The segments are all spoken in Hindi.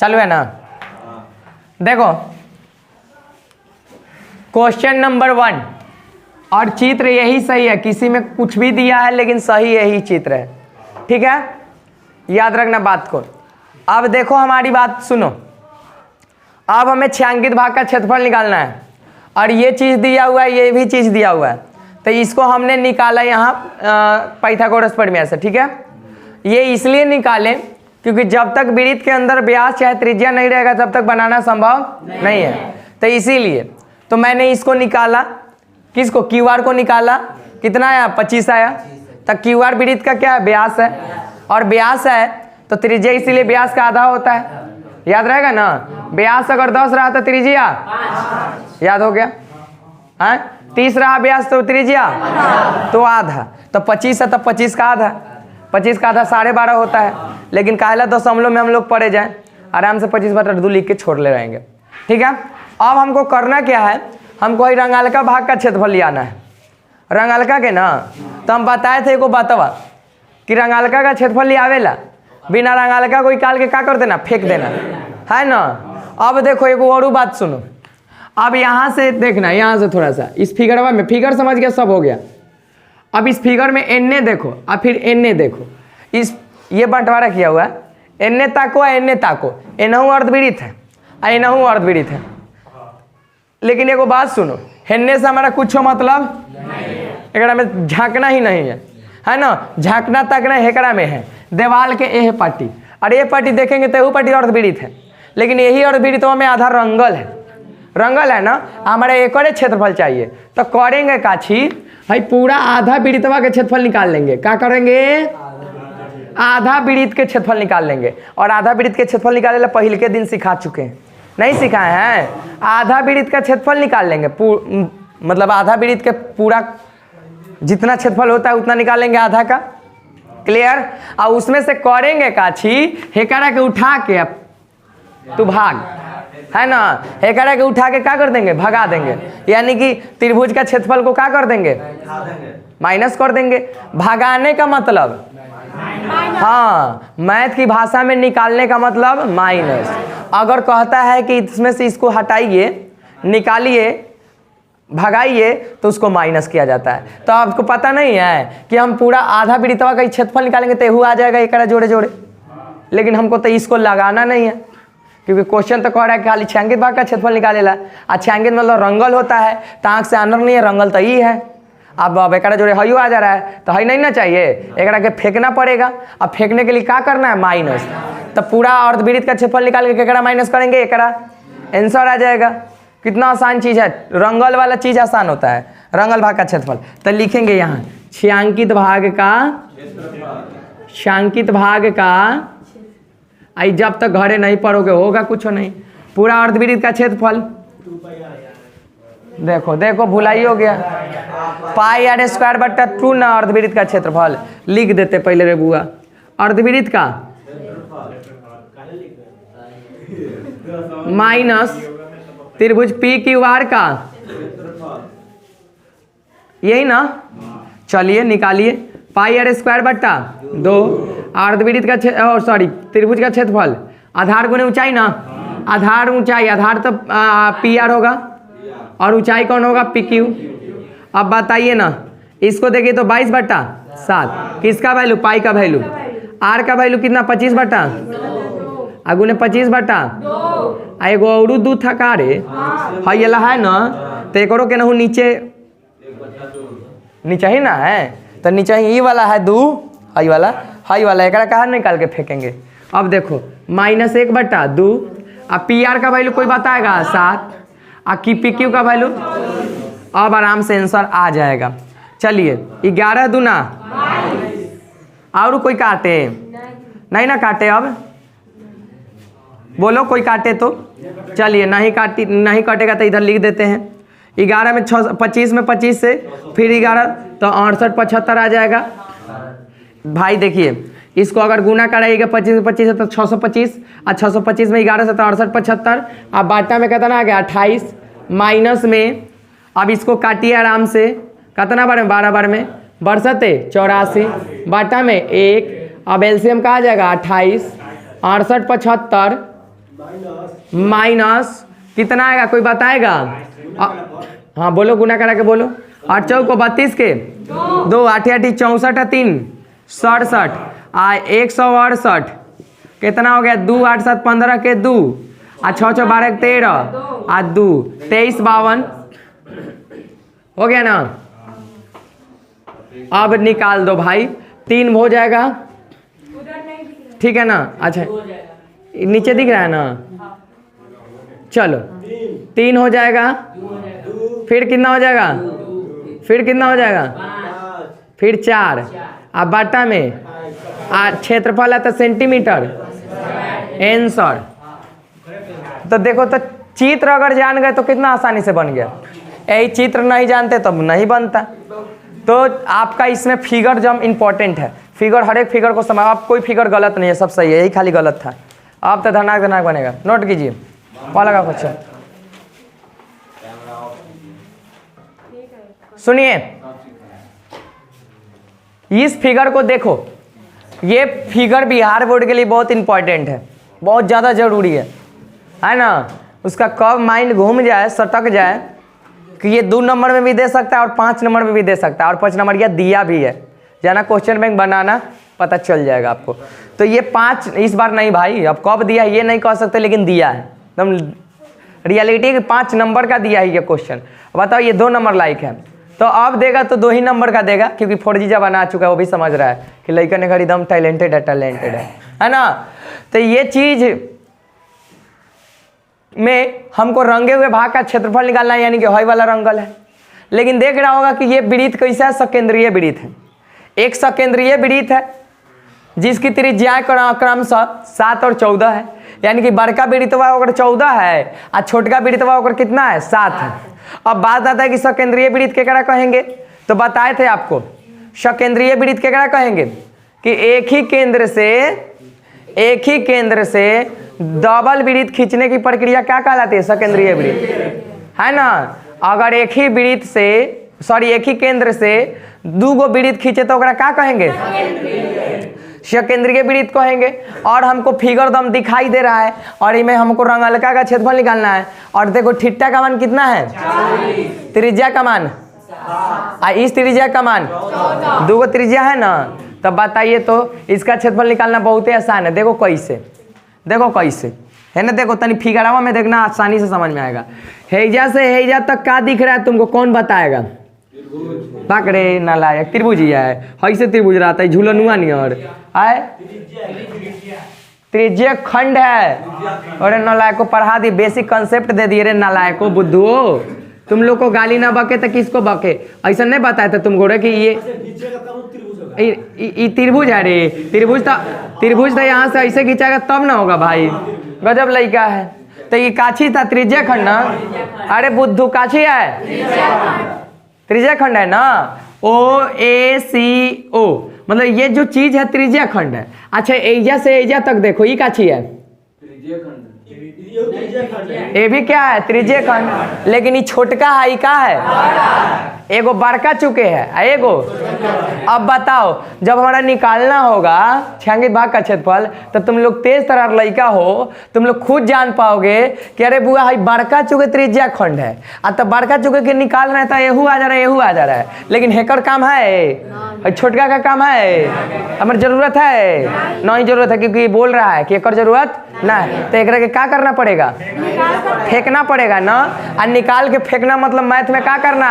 चालू है ना? देखो क्वेश्चन नंबर 1 और चित्र यही सही है, किसी में कुछ भी दिया है लेकिन सही यही चित्र है, ठीक है, याद रखना बात को। अब देखो हमारी बात सुनो, अब हमें छायांकित भाग का क्षेत्रफल निकालना है और ये चीज़ दिया हुआ है, ये भी चीज़ दिया हुआ है, तो इसको हमने निकाला यहाँ पाइथागोरस प्रमेय से, ठीक है। ये इसलिए निकालें क्योंकि जब तक वृत्त के अंदर व्यास चाहे त्रिज्या नहीं रहेगा तब तक बनाना संभव नहीं है, तो इसीलिए तो मैंने इसको निकाला, किसको, क्यू आर को निकाला, कितना आया 25 आया, तो क्यू आर वृत्त का क्या है, व्यास है, और व्यास है तो त्रिज्या इसीलिए व्यास का आधा होता है, याद रहेगा ना। व्यास अगर 10 रहा तो त्रिज्या याद हो गया, 30 रहा व्यास तो त्रिज्या तो आधा, तो 25 है तो 25 का आधा, 25 का आधा 12.5 होता है, लेकिन काहेला दशमलव में हम लोग पढ़े जाए, आराम से 25/2 लिख के छोड़ ले रहेंगे, ठीक है। अब हमको करना क्या है, हमको ही रंगालका भाग का क्षेत्रफल लियाना है, रंगालका के ना, तो हम बताए थे को बतवा कि रंगालका का क्षेत्रफल लियावेला, बिना रंगालका को निकाल के क्या कर देना, फेंक देना है ना। अब देखो एक और बात सुनो, अब यहाँ से देखना, यहाँ से थोड़ा सा इस फिगर में, फिगर समझ गया, सब हो गया। अब इस फिगर में एन्ने देखो और फिर एन्ने देखो, इस ये बंटवारा किया हुआ है, एन्ने ताको एन्ने ताको, एनहू अर्धवृत्त है एनहू अर्धवृत्त है, लेकिन एगो बात सुनो, हेन्ने से हमारा कुछ मतलब एकरा में झांकना ही नहीं है ना, झांकना तकना हेकरा में है, देवाल के एह पट्टी और ये पट्टी देखेंगे तो एहू पट्टी अर्धवृत्त है, लेकिन यही अर्धवृत्तों में आधा रंगल है ना, हमारे एकड़े क्षेत्रफल चाहिए, तो करेंगे काछी भाई पूरा आधा वृत्तवा के क्षेत्रफल निकाल लेंगे, क्या करेंगे, आधा वृत्त के क्षेत्रफल निकाल लेंगे, और आधा वृत्त के क्षेत्रफल निकालने ला पहले के दिन सिखा चुके हैं, नहीं सिखाए हैं, आधा वृत्त का क्षेत्रफल निकाल लेंगे, मतलब आधा वृत्त के पूरा जितना क्षेत्रफल होता है उतना निकालेंगे आधा का, क्लियर। और उसमें से करेंगे काछी हेकरा के उठा के तो भाग, है ना, हेकरा के उठा के क्या कर देंगे, भगा देंगे, यानी कि त्रिभुज का क्षेत्रफल को क्या कर देंगे, माइनस कर देंगे। भगाने का मतलब, हाँ, मैथ की भाषा में निकालने का मतलब माइनस। अगर कहता है कि इसमें से इसको हटाइए, निकालिए, भगाइए, तो उसको माइनस किया जाता है। तो आपको पता नहीं है कि हम पूरा आधा वृत्तवा का क्षेत्रफल निकालेंगे तो आ जाएगा एकड़ा जोड़े जोड़े, लेकिन हमको तो इसको लगाना नहीं है, क्योंकि क्वेश्चन तो कह रहा है कि खाली छायांकित भाग का क्षेत्रफल निकालेला, और छायांकित मतलब रंगल होता है, तो आँख से अंदर नहीं है, रंगल तो ही है। अब एकड़ा जोड़े हयू आ जा रहा है तो हई नहीं ना चाहिए, एकड़ा के फेंकना पड़ेगा। अब फेंकने के लिए क्या करना है, माइनस, तो पूरा अर्धवृत्त का क्षेत्रफल निकाल के एकड़ा माइनस करेंगे, एकड़ा आंसर आ जाएगा। कितना आसान चीज़ है, रंगल वाला चीज़ आसान होता है, रंगल भाग का क्षेत्रफल। तो लिखेंगे यहाँ छायांकित भाग का, आई जब तक घरे नहीं पढ़ोगे होगा कुछ नहीं, पूरा अर्धवृत्त का क्षेत्रफल, देखो देखो भुलाई हो गया, पाई आर स्क्वायर बट्टा 2 ना अर्धवृत्त का क्षेत्रफल लिख देते पहले रे बुआ, अर्धवृत्त का माइनस त्रिभुज पी क्यू आर का, यही ना, चलिए निकालिए, पाई आर स्क्वायर बट्टा 2 अर्धवृत्त का सॉरी त्रिभुज का क्षेत्रफल, आधार गुने ऊंचाई ना, आधार ऊंचाई, आधार तो पी आर होगा और ऊंचाई कौन होगा, पी क्यू। अब बताइए ना, इसको देखिए तो 22/7, किसका वैल्यू, पाई का वैल्यू, आर का वैल्यू कितना 25/, अगुने 25/, एगो और दू था का रे, हयला है ना, तो एक के ना नीचे ही ना है, तो नीचे ही वाला है 2, हई वाला एक कहा निकाल के फेंकेंगे। अब देखो -1/2, अब पी आर का वैल्यू कोई बताएगा 7, और की पी क्यू का वैल्यू, अब आराम से आंसर आ जाएगा। चलिए 11 दूना, और कोई काटे नहीं ना, काटे अब बोलो कोई काटे तो, चलिए नहीं काटेगा तो इधर लिख देते हैं, 11 में 25 में 25 से फिर 11 तो 68 75 आ जाएगा। भाई देखिए इसको अगर गुना कराइएगा 25 में 25 है तो 625, और 625 में 11 से तो 68 75, अब बाटा में कितना आ गया 28, माइनस में अब इसको काटिए आराम से, कितना बार में 12 बार में, बरसते 84, बाटा में 1, अब एलसीएम कहा जाएगा 28, 68 75, माइनस कितना आएगा, कोई बताएगा? हाँ बोलो, गुना करा के बोलो। 8 चौक को 32 के 2, 8 8 64 3 67 168 कितना हो गया? 2 8 7 15 के 2 6 6 12 13 2 23 52 हो गया ना। अब निकाल दो भाई, 3 हो जाएगा, ठीक है ना। अच्छा नीचे दिख रहा है ना, चलो 3 हो जाएगा, फिर कितना हो जाएगा? फिर कितना हो जाएगा? फिर 4, अब बाटा में क्षेत्रफल है तो सेंटीमीटर आंसर। तो देखो, तो चित्र अगर जान गए तो कितना आसानी से बन गया। यही चित्र नहीं जानते तब नहीं बनता। तो आपका इसमें फिगर जब इंपॉर्टेंट है, फिगर हर एक फिगर को समझ, आप कोई फिगर गलत नहीं है, सब सही है, यही खाली गलत था। अब तो धनाक धनाक बनेगा। नोट कीजिए पहला का क्वेश्चन, सुनिए। इस फिगर को देखो, ये फिगर बिहार बोर्ड के लिए बहुत इंपॉर्टेंट है, बहुत ज़्यादा जरूरी है ना। उसका कब माइंड घूम जाए, सटक जाए कि ये 2 नंबर में भी दे सकता है और 5 नंबर में भी दे सकता है और 5 नंबर या दिया भी है, जाना क्वेश्चन बैंक बनाना, पता चल जाएगा आपको। तो ये 5 इस बार नहीं भाई, अब कब दिया ये नहीं कह सकते, लेकिन दिया है एकदम रियलिटी के 5 नंबर का दिया है ये क्वेश्चन। बताओ ये 2 नंबर लाइक है, तो अब देगा तो 2 ही नंबर का देगा, क्योंकि 4G जब बना चुका है, वो भी समझ रहा है कि लड़का ने घर एकदम टैलेंटेड है ना। तो ये चीज में हमको रंगे हुए भाग का क्षेत्रफल निकालना है, यानी कि हॉय वाला रंगल है। लेकिन देख रहा होगा कि ये वृत्त कैसा है, सकेंद्रीय वृत्त है। एक सकेंद्रीय वृत्त है जिसकी त्रिज्या क्रमशः 7 और 14 है, यानी कि बड़का वृत्तवा ओकर 14 है और छोटका वृत्तवा ओकर कितना है, 7 है। अब बात आता है कि सकेंद्रीय वृत्त केकरा कहेंगे, तो बताए थे आपको सकेंद्रीय वृत्त केकरा कहेंगे कि एक ही केंद्र से डबल वृत्त खींचने की प्रक्रिया क्या कहलाती है, सकेंद्रीय वृत्त, है ना। अगर एक ही केंद्र से 2 गो वृत्त खींचे तो ओकरा क्या कहेंगे, सकेंद्रीय वृत्त कहेंगे। और हमको फिगर दम दिखाई दे रहा है और इनमें हमको रंगलका का क्षेत्रफल निकालना है। और देखो थीटा का मान कितना है, त्रिज्या का मान, इस त्रिज्या का मान 2 गो त्रिज्या है ना। तब बताइए तो इसका क्षेत्रफल निकालना बहुत ही आसान है। देखो कैसे है ना, देखो तनी फिगरावा में देखना, आसानी से समझ में आएगा। हेजा से हेजा तक क्या दिख रहा है तुमको, कौन बताएगा? पकड़े नालायक, त्रिभुज ही है, ऐसे त्रिभुज रहता है झूलनुआ नहीं और आए त्रिज्य खंड है। अरे नालायक को पढ़ा दी, बेसिक कंसेप्ट दे दिए रे नालायक को, बुद्धुओ। तुम लोग को गाली ना बके तो किसको बके, ऐसा नहीं बताया था तुमको रे कि ये त्रिभुज है रे। त्रिभुज तो यहाँ से ऐसे खींचाएगा तब ना होगा भाई, गजब लड़का है। तो ये काछी था त्रिज्य खंड ना, अरे बुद्धू काछी है त्रिज्या खंड है ना, OACO, मतलब ये जो चीज है त्रिज्या खंड है। अच्छा एजा से एजा तक देखो, ये काछी है, ये भी क्या है, त्रिज्य खंड। लेकिन ये छोटका है, क्या है, एगो बड़का चुके है एगो। अब बताओ जब हमारा निकालना होगा छायांकित भाग का क्षेत्रफल, तो तुम लोग तेज तरह लड़का हो, तुम लोग खुद जान पाओगे कि अरे बुआ हाई बड़का चुके त्रिज्या खंड है, तो बड़का चुके के निकाल रहे हैं तो एहू आ जा रहा है। लेकिन हेकर काम है, छोटका का काम है, हमारी जरूरत है नहीं जरूरत है, क्योंकि बोल रहा है कि एकर जरूरत ना है। तो एक के क्या करना पड़ेगा, फेंकना पड़ेगा ना। और निकाल के फेंकना मतलब मैथ में क्या करना,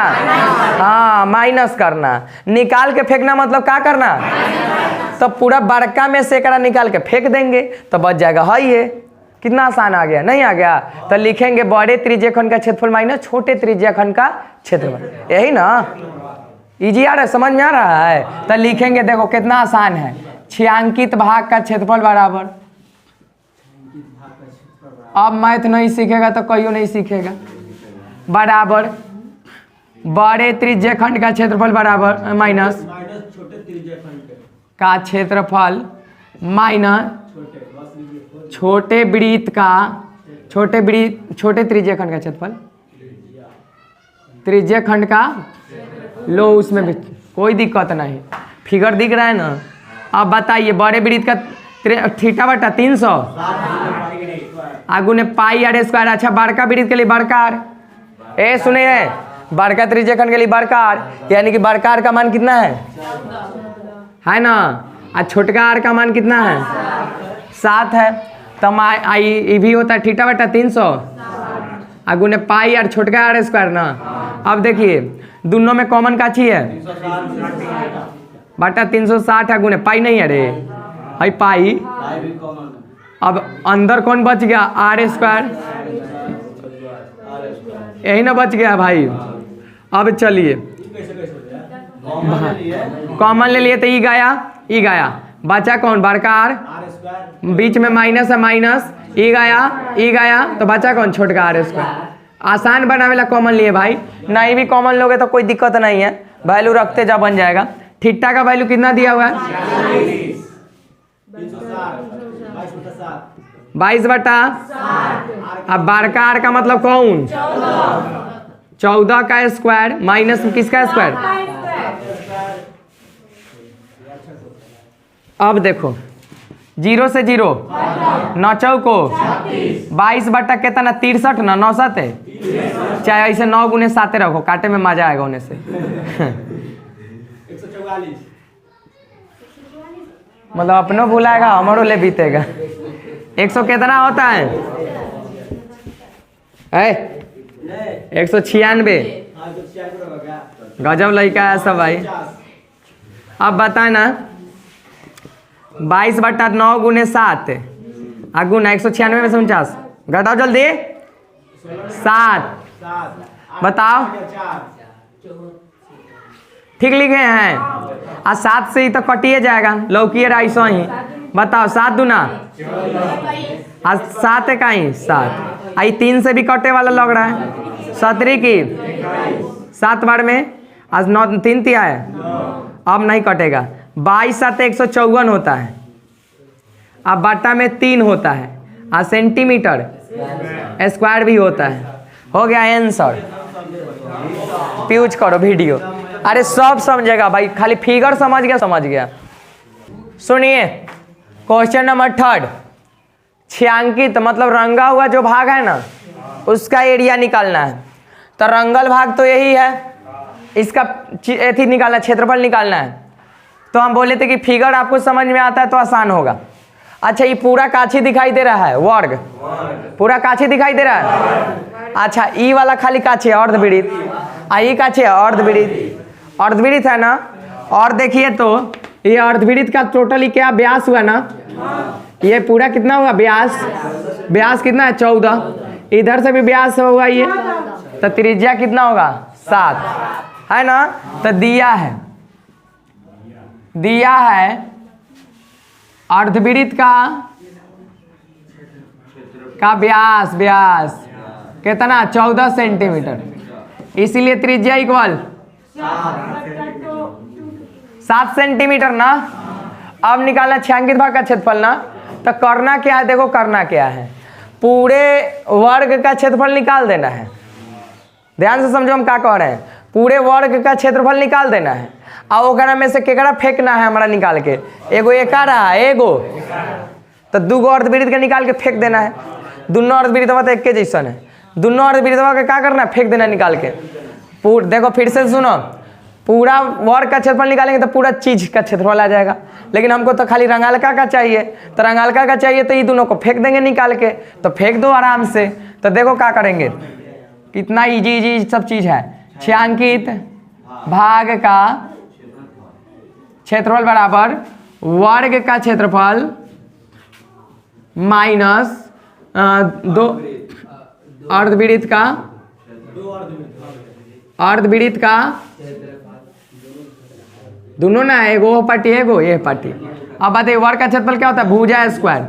हाँ माइनस करना। निकाल के फेंकना मतलब क्या करना, तो पूरा बड़का में से एकरा निकाल के फेंक देंगे तो बच जाएगा। है ये कितना आसान आ गया, नहीं आ गया? तो लिखेंगे बड़े त्रिज्यखंड का क्षेत्रफल माइनस छोटे त्रिज्यखंड का क्षेत्रफल, यही ना। इजी आ रहा है, समझ में आ रहा है? तो लिखेंगे, देखो कितना आसान है, छायांकित भाग का क्षेत्रफल बराबर, अब मैथ नहीं सीखेगा तो कहियो नहीं सीखेगा, बराबर बड़े त्रिज्यखंड का क्षेत्रफल बराबर माइनस का क्षेत्रफल माइनस छोटे वृत्त का छोटे त्रिज्यखंड का क्षेत्रफल, त्रिज्यखंड का लो, उसमें भी कोई दिक्कत नहीं, फिगर दिख रहा है ना। अब बताइए बड़े वृत्त का थीटा बटा 300 आगू ने पाई आर स्क्वायर। अच्छा बड़का वृत्त के लिए बड़का आर, ए सुनिए बड़का त्रिज्यखंड के लिए बड़का आर, यानी कि बड़का आर का मान कितना है ना, और छोटका आर का मान कितना है 7 है। तो आई भी होता है थीटा बटा 300 आगू ने पाई आर छोटका आर स्क्वायर ना। अब देखिए दोनों में कॉमन काची है बटा 360 आगू ने पाई नहीं है रे, है पाई। अब अंदर कौन बच गया आर स्क्वायर, यही ना बच गया भाई। अब चलिए कॉमन ले लिए तो ई गया बचा कौन बड़का आर, बीच में माइनस है माइनस, ई गया तो बचा कौन छोटका आर स्क्वायर। आसान बनावेला कॉमन लिए भाई, नहीं भी कॉमन लोगे तो कोई दिक्कत नहीं है, वैल्यू रखते जा बन जाएगा। थीटा का वैल्यू कितना दिया हुआ है 22 बटा, अब बड़का आर का मतलब कौन 14 का स्क्वायर माइनस किसका स्क्वायर। अब देखो 0 से 0 9 चौको 22 बटा कितना 63 ना 9 7 है, चाहे ऐसे 9 गुने 7 रखो, काटे में मजा आएगा होने से। 144 मतलब अपनों भूलाएगा हमारो ले बीतेगा। 100 कितना होता है 196। गजब लड़का है सब भाई। अब बताए ना 22 बटा 9 गुने 7 गुना 196 में से 49, घटाओ जल्दी 7 बताओ ठीक लिखे हैं। आ 7 से ही तो कटिए जाएगा, लौकिए ऐसा ही बताओ 7 दूना आज 7 है कहीं 7 आई 3 से भी कटे वाला लग रहा है 17 की 7 बार में आज 9 3 तिया है, अब नहीं कटेगा। 22 7 154 होता है, अब बटा में 3 होता है, आ सेंटीमीटर स्क्वायर भी होता है। हो गया आंसर, प्यूज करो वीडियो। अरे सब समझेगा भाई, खाली फिगर समझ गया। सुनिए क्वेश्चन नंबर 3, छायांकित मतलब रंगा हुआ जो भाग है ना उसका एरिया निकालना है। तो रंगल भाग तो यही है, इसका एथी निकालना क्षेत्रफल निकालना है। तो हम बोले थे कि फिगर आपको समझ में आता है तो आसान होगा। अच्छा ये पूरा काछी दिखाई दे रहा है, वर्ग पूरा काछी दिखाई दे रहा है। अच्छा ई वाला खाली काछी है अर्धवृत्त, आई काछी है अर्धवृत्त है ना। और देखिए तो ये अर्धवृत्त का टोटली क्या व्यास हुआ ना, ये पूरा कितना हुआ व्यास कितना है 14, इधर से भी व्यास होगा ये, तो त्रिज्या कितना होगा 7 है ना। तो दिया है अर्धवृत्त का व्यास कितना 14 सेंटीमीटर, इसीलिए त्रिज्या इक्वल 7 सेंटीमीटर ना। अब निकालना छायांकित भाग का क्षेत्रफल ना, तो करना क्या है देखो, करना क्या है पूरे वर्ग का क्षेत्रफल निकाल देना है। ध्यान से समझो हम क्या कह रहे हैं, पूरे वर्ग का क्षेत्रफल निकाल देना है। और ओकरा में से केकरा फेंकना है हमारा निकाल के, एगो एक आ रहा है एगो, तो 2 अर्धवृत्त के निकाल के फेंक देना है। दोनों अर्धवृत्तवा तो एक के जैसन है, दोनों अर्धवृत्तवा का क्या करना है फेंक देना निकाल के। देखो फिर से सुनो, पूरा वर्ग का क्षेत्रफल निकालेंगे तो पूरा चीज का क्षेत्रफल आ जाएगा, लेकिन हमको तो खाली रंगालका का चाहिए। तो रंगालका का चाहिए तो ये दोनों को फेंक देंगे निकाल के, तो फेंक दो आराम से। तो देखो क्या करेंगे, कितना इजी सब चीज है। छायांकित भाग का क्षेत्रफल बराबर वर्ग का क्षेत्रफल माइनस 2 अर्धवृत्त का दोनों ना, एगो पार्टी एगो ये पार्टी। अब बताइए वर्ग का क्षेत्रफल क्या होता है, भुजा स्क्वायर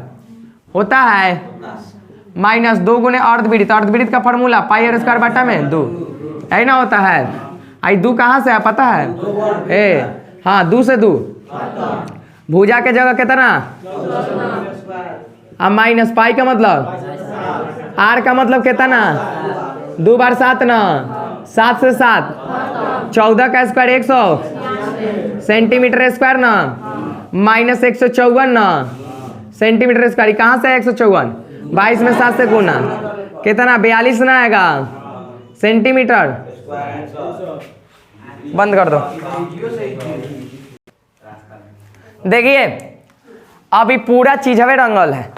होता है माइनस 2 गुने अर्धवृत्त का फॉर्मूला पाई आर स्क्वायर बटा में 2 यही ना होता है। आई 2 कहाँ से है पता है, हाँ 2 से 2 भुजा के जगह कितना, अब माइनस पाई का मतलब आर का मतलब कितना 2 बार 7 ना, 7 से 7 14 का स्क्वायर 100 सेंटीमीटर स्क्वायर ना, माइनस 154 ना, सेंटीमीटर स्क्वायर। कहाँ से 154? 22 में 7 से गुना कितना? 42 ना आएगा सेंटीमीटर। बंद कर दो। देखिए अभी पूरा चीज हमें रंगल है,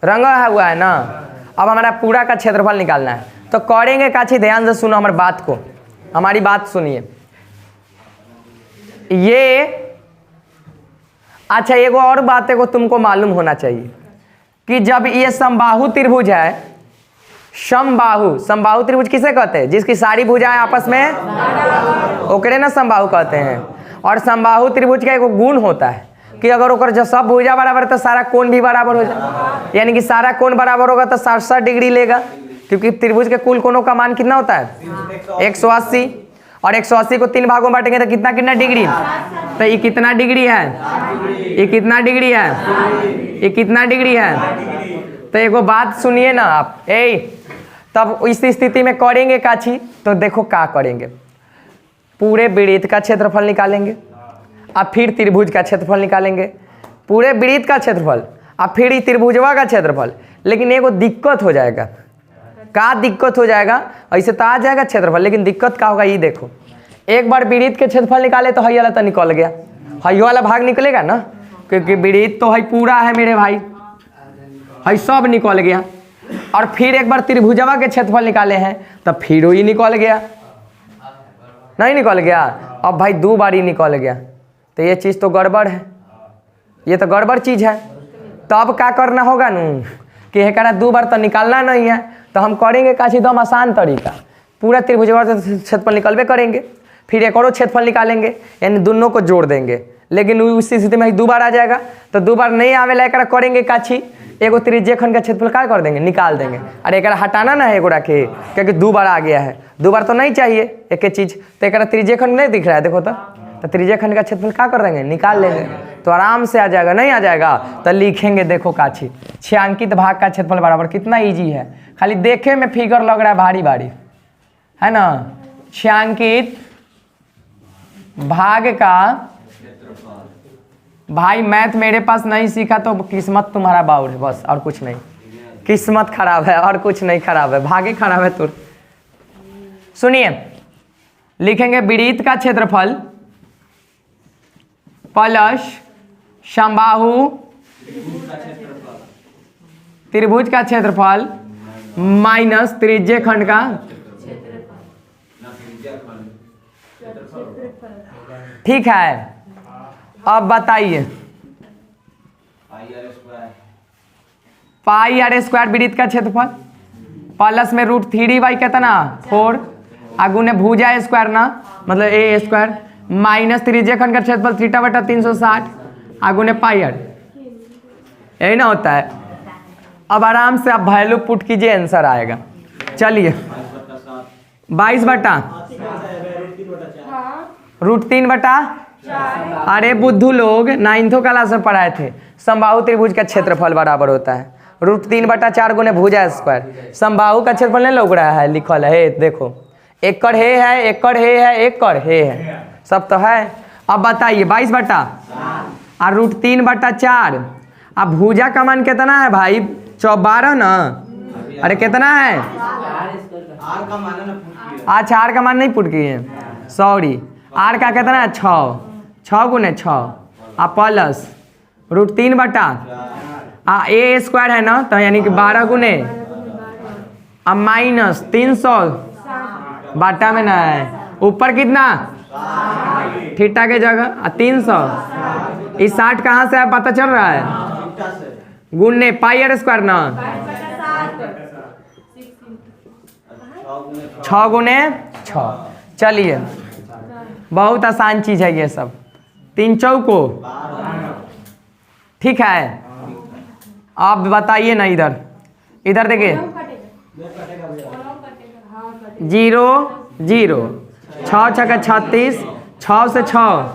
रंगा हुआ है ना। अब हमारा पूरा का क्षेत्रफल निकालना है तो करेंगे काची? ध्यान से सुनो हमारी बात को, हमारी बात सुनिए। ये अच्छा एगो और बात है को तुमको मालूम होना चाहिए कि जब ये समबाहु त्रिभुज है, समबाहु त्रिभुज किसे कहते हैं? जिसकी सारी भुजाएं आपस में ओकरे ना समबाहु कहते हैं। और समबाहु त्रिभुज का एक गुण होता है कि अगर ओकर जो सब भुजा बराबर है तो सारा कोण भी बराबर हो जाए, यानी कि सारा कोण बराबर होगा तो 60 डिग्री लेगा, क्योंकि त्रिभुज के कुल कोणों का मान कितना होता है? 180। और 180 को 3 भागों में बांटेंगे तो कितना डिग्री? तो ये कितना डिग्री है? ये कितना डिग्री है? ये कितना डिग्री है? तो एगो बात सुनिए ना आप, तब इस स्थिति में करेंगे काची? तो देखो क्या करेंगे, पूरे वृत्त का क्षेत्रफल निकालेंगे, अब फिर त्रिभुज का क्षेत्रफल निकालेंगे, पूरे वृत्त का क्षेत्रफल, अब फिर त्रिभुजवा का क्षेत्रफल। लेकिन एगो दिक्कत हो जाएगा। का दिक्कत हो जाएगा? ऐसे तो आ जाएगा क्षेत्रफल, लेकिन दिक्कत क्या होगा? ये देखो, एक बार वृत्त के क्षेत्रफल निकाले तो हई वाला तो निकल गया, हई वाला भाग निकलेगा ना, क्योंकि वृत्त तो हई पूरा है मेरे भाई, हई सब निकल गया। और फिर एक बार त्रिभुजवा के क्षेत्रफल निकाले हैं तो फिर वही निकल गया, नहीं निकल गया। अब भाई 2 बार ही निकल गया, तो ये चीज़ तो गड़बड़ है, ये तो गड़बड़ चीज़ है। तब क्या करना होगा नू कि एकरा 2 बार तो निकालना नहीं है, तो हम करेंगे काची? एकदम आसान तरीका, पूरा त्रिभुजवा से क्षेत्रफल निकलबे करेंगे, फिर एक और क्षेत्रफल निकालेंगे, यानी दोनों को जोड़ देंगे। लेकिन उसी स्थिति में 2 बार आ जाएगा, तो 2 बार नहीं आवेला एकरा करेंगे काची? एगो त्रिज्यखंड का क्षेत्रफल क्या कर देंगे? निकाल देंगे। अरे एकरा हटाना ना है एगो रखे, क्योंकि 2 बार आ गया है, 2 बार तो नहीं चाहिए एक चीज। तो एकरा त्रिज्यखंड नहीं दिख रहा है, देखो तो त्रिज्यखंड का क्षेत्रफल क्या कर देंगे? निकाल लेंगे, तो आराम से आ जाएगा। नहीं आ जाएगा तो लिखेंगे, देखो काची, छायांकित भाग का क्षेत्रफल बराबर, कितना इजी है, खाली देखे में फिगर लग रहा है भारी भारी, है ना। छायांकित भाग का, भाई मैथ मेरे पास नहीं सीखा तो किस्मत तुम्हारा बाउर है, बस और कुछ नहीं, किस्मत खराब है और कुछ नहीं खराब है, भागे खराब है तुर। सुनिए, लिखेंगे वृत्त का क्षेत्रफल प्लस समबाहु त्रिभुज का क्षेत्रफल माइनस त्रिज्यखंड का, ठीक है। अब बताइए, पाई आर स्क्वायर वृत्त का क्षेत्रफल प्लस में √3 कितना 4 आगुने भुजा स्क्वायर ना, मतलब ए स्क्वायर माइनस त्रिज्यखंड का क्षेत्रफल θ/360 आगुने पाई आर, यही ना होता है। अब आराम से आप वैल्यू पुट कीजिए, आंसर आएगा। चलिए 22/√3/, अरे बुद्धू लोग 9th क्लास में पढ़ाए थे, समबाहु त्रिभुज का क्षेत्रफल बराबर होता है √3/4 गुने भुजा स्क्वायर। समबाहु का क्षेत्रफल नहीं लग रहा है, लिखल है, देखो एकड़ है, एकड़ है, एकड़ है, सब तो है। अब बताइए 22/√3/4, अब भुजा का मान कितना है भाई? 12 ना, अरे कितना है? अच्छा आर का मान नहीं पुट किए, सॉरी, आर का कितना है? 6 गुने 6 प्लस √3/, ए स्क्वायर है ना, तो यानी कि 12 गुने अब माइनस 300 बाटा में ना है, ऊपर कितना थीटा के जगह 300, इस 60 कहाँ से है पता चल रहा है? गुने पाई आर स्क्वायर ना, 6 गुने 6। चलिए बहुत आसान चीज है ये सब, 3 चौको, ठीक है। आप बताइए ना, इधर इधर देखिए 0 0, 6 6 36, 6 से 6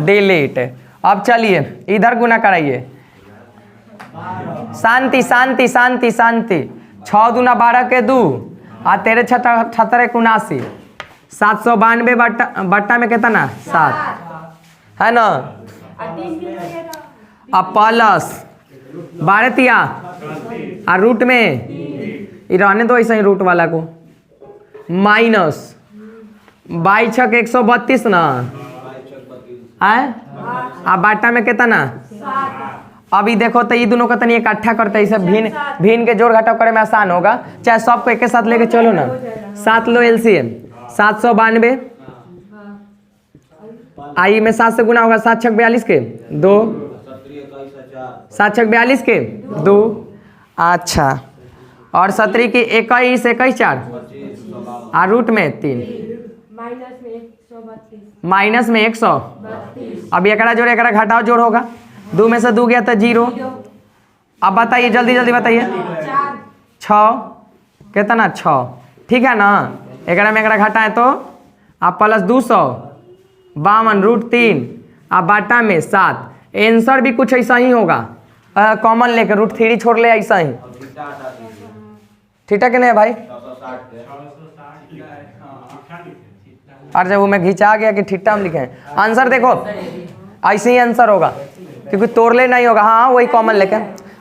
डिलीट। अब चलिए इधर गुना कराइए, शांति शांति शांति शांति, 6 दूना 12 के 2 और 13 76 79, 792 बट्टा में कितना 7 है ना। अब प्लस 12 तिया और रूट में ये रहने दो ऐसा ही रूट वाला को माइनस 22 छक 132 ना है आ बाटा में कितना। अभी देखो तो ये दोनों का तनी इकट्ठा करते हैं, इसे भिन्न के जोड़ घटाव करे में आसान होगा, चाहे सबको एक साथ लेके चलो ना। 7 लो एलसीएम 792 आई में 7 से गुना होगा 7 छक 42 के 2 7 छक 42 के 2 अच्छा और 17 की 21 21 4 और रूट में 3 माइनस में 132। अब एकड़ा जोड़ एकड़ा घटाओ जोड़ होगा 2 में से 2 गया तो 0। अब बताइए जल्दी जल्दी बताइए 6 कितना 6 ठीक है ना। एकड़ा में एकड़ा घटा है तो आप प्लस 252 रूट 3 अब बाटा में 7। आंसर भी कुछ ऐसा ही होगा कॉमन लेकर रूट 3 छोड़ ले ऐसा ही ठीक है कि नहीं भाई। और जब वो मैं घिंचा गया कि ठिट्टा हम लिखे हैं आंसर देखो ऐसे ही आंसर होगा क्योंकि तोड़ले नहीं होगा। हाँ वही कॉमन लेके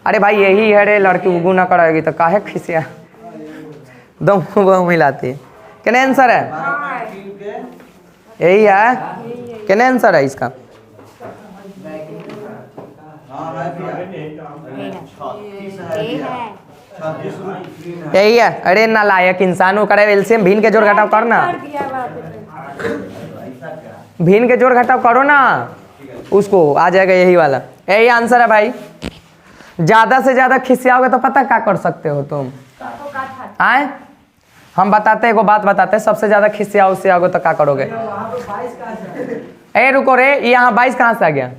अरे भाई यही है रे लड़की गुना कराएगी तो काहे खिसिया दो वो मिलाती कितने आंसर है यही है कितने आंसर है इसका यही है। अरे नालायक इंसान वो करे एलसीएम भिन्न के जोड़ घटाव करना भिन्न के जोड़ घटाव करो ना उसको आ जाएगा यही वाला यही आंसर है भाई। ज्यादा से ज्यादा खिसियाओगे तो पता क्या कर सकते हो तुम आए हम बताते हैं, एगो बात बताते हैं, सबसे ज्यादा खिसियाओ उससे आओगे तो क्या करोगे। ए रुको रे यहाँ 22 कहाँ से आ गया।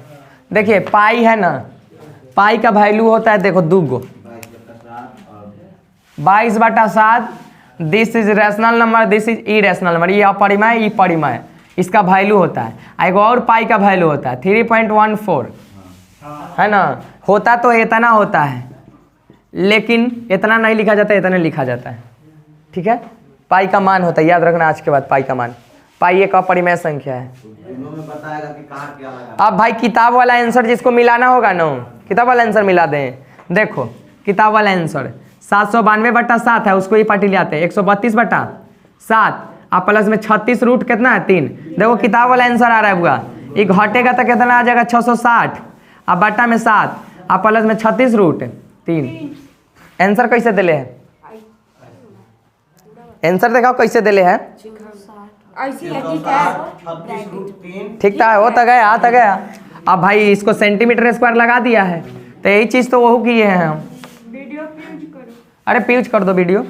देखिए पाई है ना पाई का वैल्यू होता है देखो 2 गो 22/7 this is rational number this is irrational number. ये अपरिमेय ये परिमेय इसका वैल्यू होता है। एक और पाई का वैल्यू होता है 3.14 है ना। होता तो इतना होता है लेकिन इतना नहीं लिखा जाता इतना लिखा जाता है ठीक है। पाई का मान होता है याद रखना आज के बाद पाई का मान। पाई एक अपरिमेय संख्या है। अब भाई किताब वाला आंसर जिसको मिलाना होगा ना किताब वाला आंसर मिला दें। देखो किताब वाला आंसर 792/7 है उसको ये पार्टी ले आते हैं 132/7 आप प्लस में 36 रूट कितना है 3। देखो किताब वाला आंसर आ रहा है बुआ ये घटेगा तो कितना आ जाएगा 660 अब बटा में 7 आप प्लस में 36 रूट 3। आंसर कैसे दिले है आंसर देखो कैसे दिले है ठीक था वो तो गया तो गया। अब भाई इसको सेंटीमीटर स्क्वायर लगा दिया है तो यही चीज तो वो किए हैं हम। अरे प्यूज कर दो वीडियो